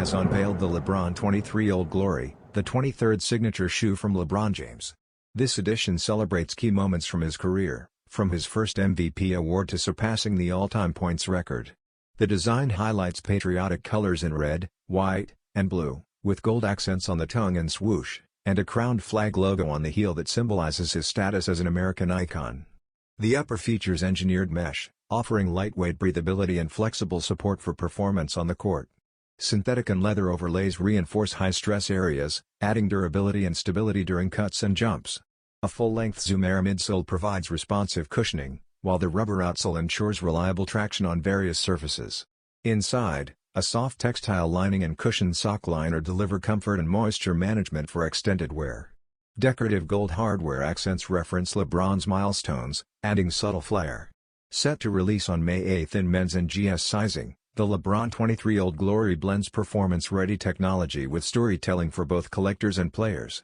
has unveiled the LeBron 23 Old Glory, the 23rd signature shoe from LeBron James. This edition celebrates key moments from his career, from his first MVP award to surpassing the all-time points record. The design highlights patriotic colors in red, white, and blue, with gold accents on the tongue and swoosh, and a crowned flag logo on the heel that symbolizes his status as an American icon. The upper features engineered mesh, offering lightweight breathability and flexible support for performance on the court. Synthetic and leather overlays reinforce high-stress areas, adding durability and stability during cuts and jumps. A full-length Zoom Air midsole provides responsive cushioning, while the rubber outsole ensures reliable traction on various surfaces. Inside, a soft textile lining and cushioned sock liner deliver comfort and moisture management for extended wear. Decorative gold hardware accents reference LeBron's milestones, adding subtle flair. Set to release on May 8 in men's and GS sizing, the LeBron 23 Old Glory blends performance-ready technology with storytelling for both collectors and players.